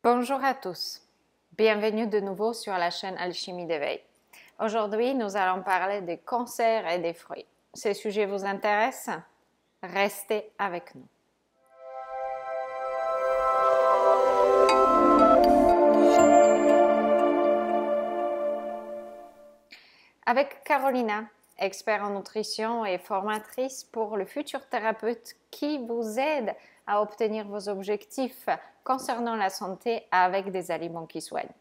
Bonjour à tous, bienvenue de nouveau sur la chaîne Alchimie d'éveil. Aujourd'hui, nous allons parler des cancers et des fruits. Ces sujets vous intéressent? Restez avec nous. Avec Carolina, expert en nutrition et formatrice pour le futur thérapeute qui vous aide à obtenir vos objectifs concernant la santé avec des aliments qui soignent.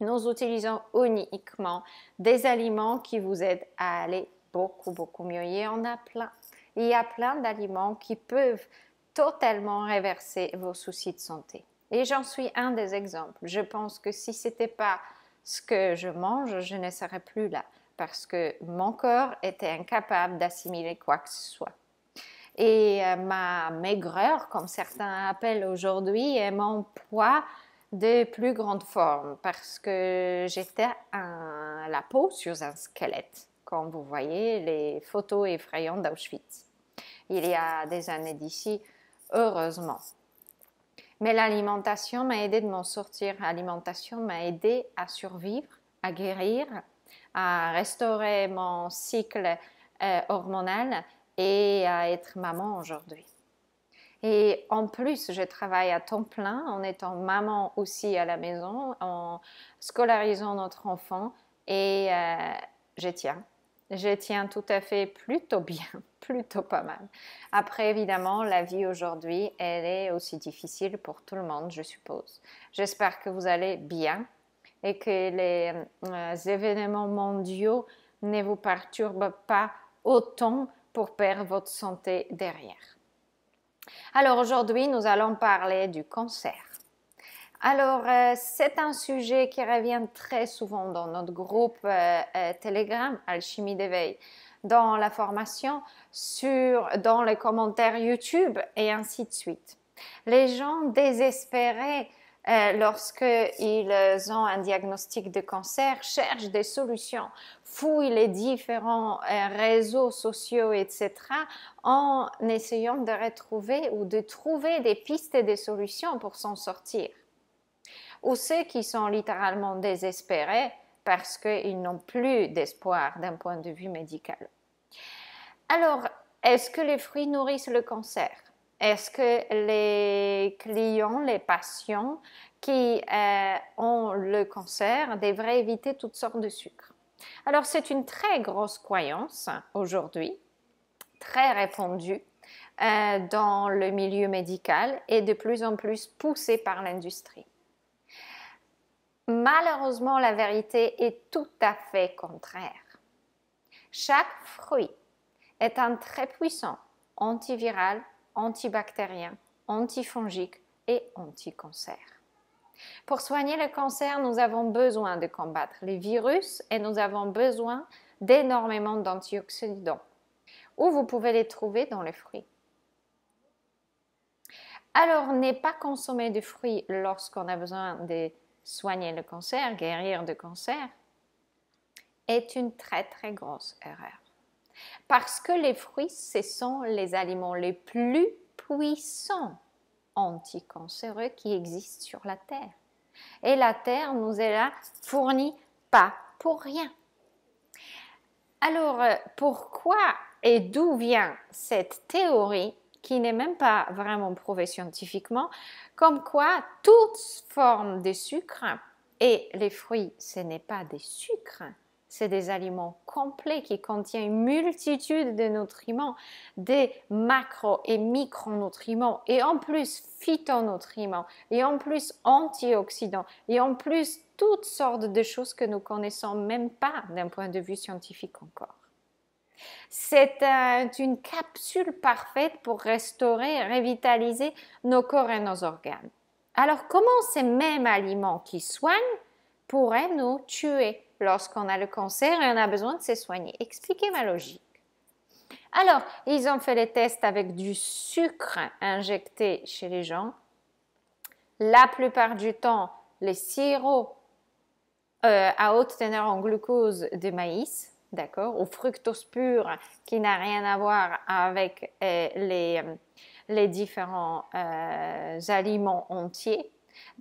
Nous utilisons uniquement des aliments qui vous aident à aller beaucoup mieux. Il y en a plein. Il y a plein d'aliments qui peuvent totalement réverser vos soucis de santé. Et j'en suis un des exemples. Je pense que si ce n'était pas ce que je mange, je ne serais plus là parce que mon corps était incapable d'assimiler quoi que ce soit. Et ma maigreur, comme certains appellent aujourd'hui, est mon poids de plus grande forme parce que j'étais la peau sur un squelette, comme vous voyez les photos effrayantes d'Auschwitz. Il y a des années d'ici, heureusement. Mais l'alimentation m'a aidé de m'en sortir. L'alimentation m'a aidé à survivre, à guérir, à restaurer mon cycle hormonal et à être maman aujourd'hui. Et en plus, je travaille à temps plein en étant maman aussi à la maison, en scolarisant notre enfant et je tiens. Je tiens tout à fait plutôt bien, plutôt pas mal. Après, évidemment, la vie aujourd'hui, elle est aussi difficile pour tout le monde, je suppose. J'espère que vous allez bien et que les événements mondiaux ne vous perturbent pas autant pour perdre votre santé derrière. Alors aujourd'hui, nous allons parler du cancer. Alors, c'est un sujet qui revient très souvent dans notre groupe Telegram, Alchimie d'éveil, dans la formation, dans les commentaires YouTube et ainsi de suite. Les gens désespérés lorsqu'ils ont un diagnostic de cancer cherchent des solutions, fouillent les différents réseaux sociaux, etc., en essayant de retrouver ou de trouver des pistes et des solutions pour s'en sortir. Ou ceux qui sont littéralement désespérés parce qu'ils n'ont plus d'espoir d'un point de vue médical. Alors, est-ce que les fruits nourrissent le cancer? Est-ce que les clients, les patients qui ont le cancer devraient éviter toutes sortes de sucres? Alors, c'est une très grosse croyance aujourd'hui, très répandue dans le milieu médical et de plus en plus poussée par l'industrie. Malheureusement, la vérité est tout à fait contraire. Chaque fruit est un très puissant antiviral, antibactérien, antifongique et anti-cancer. Pour soigner le cancer, nous avons besoin de combattre les virus et nous avons besoin d'énormément d'antioxydants. Où vous pouvez les trouver dans les fruits. Alors, ne pas consommer de fruits lorsqu'on a besoin de soigner le cancer, guérir du cancer, est une très grosse erreur. Parce que les fruits, ce sont les aliments les plus puissants anticancéreux qui existent sur la Terre. Et la Terre nous est là fournie pas pour rien. Alors, pourquoi et d'où vient cette théorie qui n'est même pas vraiment prouvée scientifiquement, comme quoi toute forme de sucre, et les fruits, ce n'est pas des sucres, c'est des aliments complets qui contiennent une multitude de nutriments, des macro- et micronutriments, et en plus phytonutriments, et en plus antioxydants, et en plus toutes sortes de choses que nous ne connaissons même pas d'un point de vue scientifique encore. C'est une capsule parfaite pour restaurer et revitaliser nos corps et nos organes. Alors, comment ces mêmes aliments qui soignent pourraient nous tuer lorsqu'on a le cancer et on a besoin de se soigner? Expliquez ma logique. Alors, ils ont fait les tests avec du sucre injecté chez les gens. La plupart du temps, les sirops à haute teneur en glucose de maïs, d'accord, ou fructose pur qui n'a rien à voir avec les différents aliments entiers.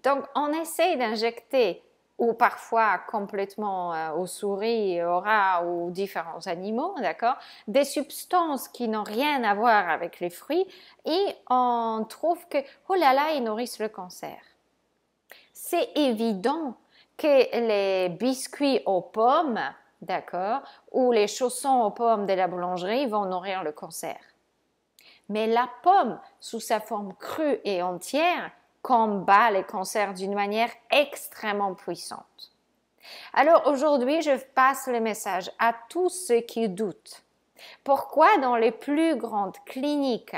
Donc, on essaie d'injecter, ou parfois complètement aux souris, aux rats ou différents animaux, d'accord, des substances qui n'ont rien à voir avec les fruits et on trouve que, oh là là, ils nourrissent le cancer. C'est évident que les biscuits aux pommes, d'accord, ou les chaussons aux pommes de la boulangerie vont nourrir le cancer. Mais la pomme, sous sa forme crue et entière, combat les cancers d'une manière extrêmement puissante. Alors aujourd'hui, je passe le message à tous ceux qui doutent. Pourquoi dans les plus grandes cliniques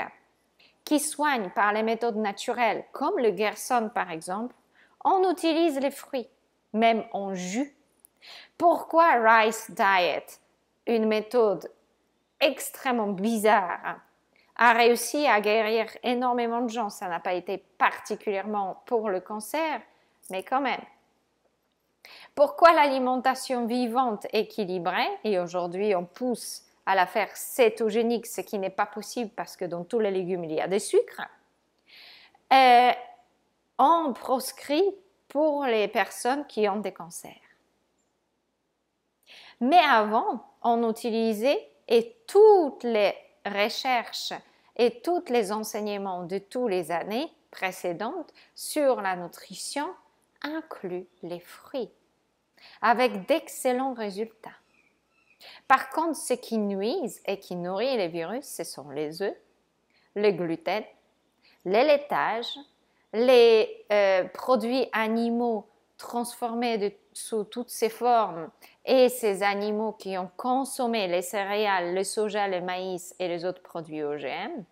qui soignent par les méthodes naturelles, comme le Gerson par exemple, on utilise les fruits, même en jus? Pourquoi Rice Diet, une méthode extrêmement bizarre, a réussi à guérir énormément de gens? Ça n'a pas été particulièrement pour le cancer, mais quand même. Pourquoi l'alimentation vivante équilibrée, et aujourd'hui on pousse à la faire cétogénique, ce qui n'est pas possible parce que dans tous les légumes il y a des sucres, on proscrit pour les personnes qui ont des cancers. Mais avant, on utilisait, et toutes les recherches et tous les enseignements de toutes les années précédentes sur la nutrition incluent les fruits, avec d'excellents résultats. Par contre, ce qui nuise et qui nourrit les virus, ce sont les œufs, le gluten, les laitages, les produits animaux transformés sous toutes ces formes et ces animaux qui ont consommé les céréales, le soja, le maïs et les autres produits OGM,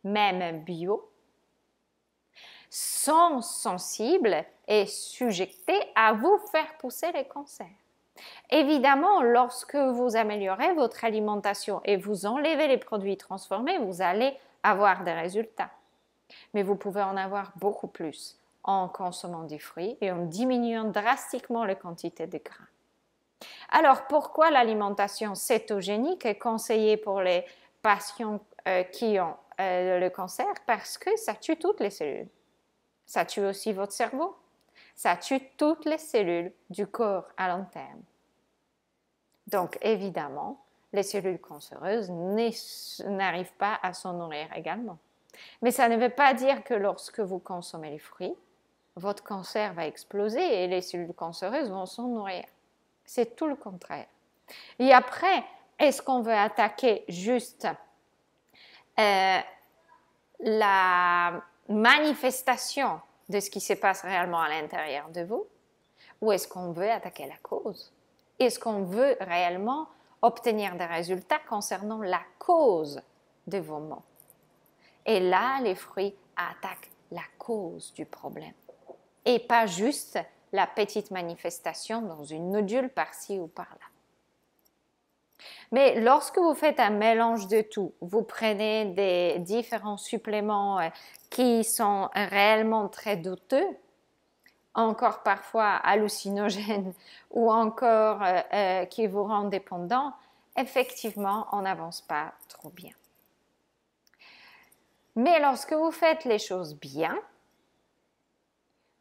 même bio, sont sensibles et sujetés à vous faire pousser les cancers. Évidemment, lorsque vous améliorez votre alimentation et vous enlevez les produits transformés, vous allez avoir des résultats. Mais vous pouvez en avoir beaucoup plus en consommant des fruits et en diminuant drastiquement la quantité de gras. Alors, pourquoi l'alimentation cétogénique est conseillée pour les patients qui ont le cancer? Parce que ça tue toutes les cellules. Ça tue aussi votre cerveau. Ça tue toutes les cellules du corps à long terme. Donc, évidemment, les cellules cancéreuses n'arrivent pas à s'en nourrir également. Mais ça ne veut pas dire que lorsque vous consommez les fruits, votre cancer va exploser et les cellules cancéreuses vont s'en nourrir. C'est tout le contraire. Et après, est-ce qu'on veut attaquer juste la manifestation de ce qui se passe réellement à l'intérieur de vous, ou est-ce qu'on veut attaquer la cause? Est-ce qu'on veut réellement obtenir des résultats concernant la cause de vos maux? Et là, les fruits attaquent la cause du problème et pas juste la petite manifestation dans une nodule par-ci ou par-là. Mais lorsque vous faites un mélange de tout, vous prenez des différents suppléments qui sont réellement très douteux, encore parfois hallucinogènes ou encore qui vous rendent dépendant, effectivement, on n'avance pas trop bien. Mais lorsque vous faites les choses bien,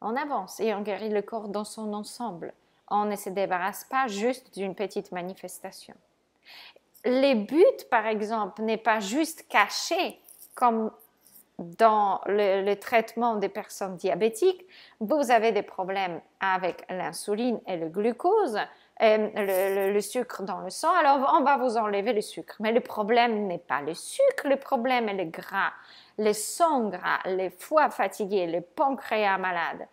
on avance et on guérit le corps dans son ensemble. On ne se débarrasse pas juste d'une petite manifestation. Les buts, par exemple, n'est pas juste caché comme dans le traitement des personnes diabétiques. Vous avez des problèmes avec l'insuline et le glucose, le sucre dans le sang, alors on va vous enlever le sucre. Mais le problème n'est pas le sucre, le problème est le gras, le sang gras, le foie fatigué, le pancréas malade.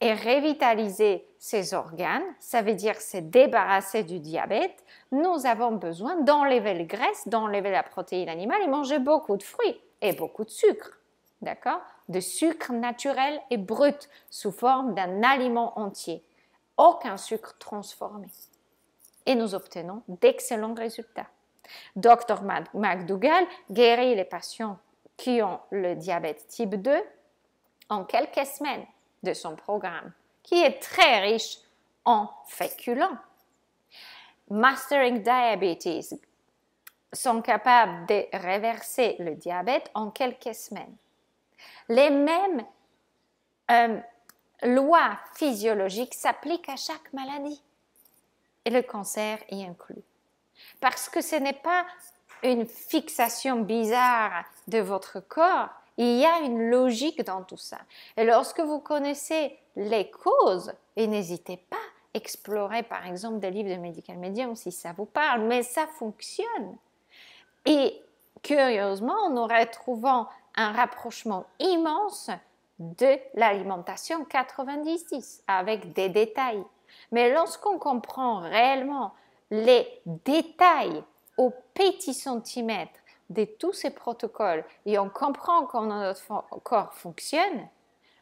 Et revitaliser ces organes, ça veut dire se débarrasser du diabète. Nous avons besoin d'enlever les graisses, d'enlever la protéine animale et manger beaucoup de fruits et beaucoup de sucre. D'accord? De sucre naturel et brut sous forme d'un aliment entier. Aucun sucre transformé. Et nous obtenons d'excellents résultats. Dr McDougall guérit les patients qui ont le diabète type 2 en quelques semaines de son programme, qui est très riche en féculents. Mastering Diabetes sont capables de réverser le diabète en quelques semaines. Les mêmes loi physiologique s'applique à chaque maladie. Et le cancer y inclut. Parce que ce n'est pas une fixation bizarre de votre corps, il y a une logique dans tout ça. Et lorsque vous connaissez les causes, et n'hésitez pas à explorer par exemple des livres de Medical Medium si ça vous parle, mais ça fonctionne. Et curieusement, nous retrouvons un rapprochement immense de l'alimentation 90-10 avec des détails. Mais lorsqu'on comprend réellement les détails au petit centimètre de tous ces protocoles et on comprend comment notre corps fonctionne,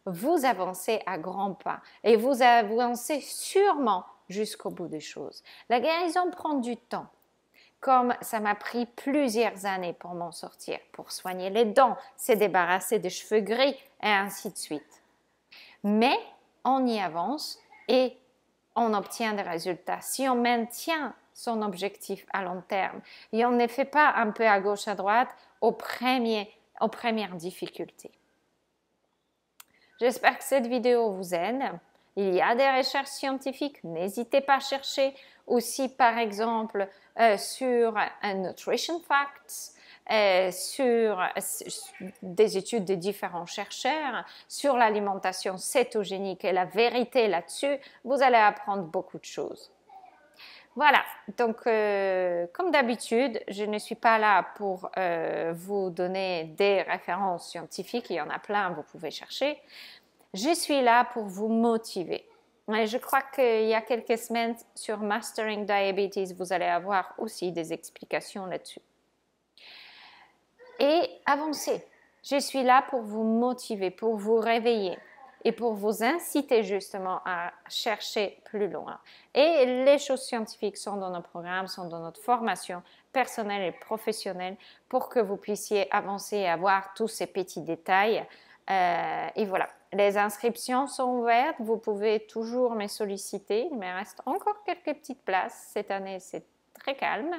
vous avancez à grands pas et vous avancez sûrement jusqu'au bout des choses. La guérison prend du temps. Comme ça m'a pris plusieurs années pour m'en sortir, pour soigner les dents, se débarrasser des cheveux gris et ainsi de suite. Mais on y avance et on obtient des résultats. Si on maintient son objectif à long terme et on ne fait pas un peu à gauche, à droite aux premières difficultés. J'espère que cette vidéo vous aide. Il y a des recherches scientifiques, n'hésitez pas à chercher aussi par exemple sur Nutrition Facts, sur des études de différents chercheurs, sur l'alimentation cétogénique et la vérité là-dessus, vous allez apprendre beaucoup de choses. Voilà, donc comme d'habitude, je ne suis pas là pour vous donner des références scientifiques, il y en a plein, vous pouvez chercher. Je suis là pour vous motiver. Et je crois qu'il y a quelques semaines sur Mastering Diabetes, vous allez avoir aussi des explications là-dessus. Et avancez. Je suis là pour vous motiver, pour vous réveiller et pour vous inciter justement à chercher plus loin. Et les choses scientifiques sont dans nos programmes, sont dans notre formation personnelle et professionnelle pour que vous puissiez avancer et avoir tous ces petits détails. Et voilà, les inscriptions sont ouvertes, vous pouvez toujours me solliciter, il me reste encore quelques petites places, cette année c'est très calme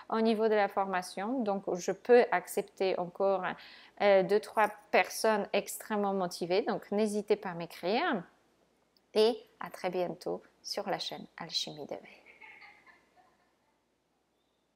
au niveau de la formation, donc je peux accepter encore 2-3 personnes extrêmement motivées, donc n'hésitez pas à m'écrire et à très bientôt sur la chaîne Alchimie d'éveil.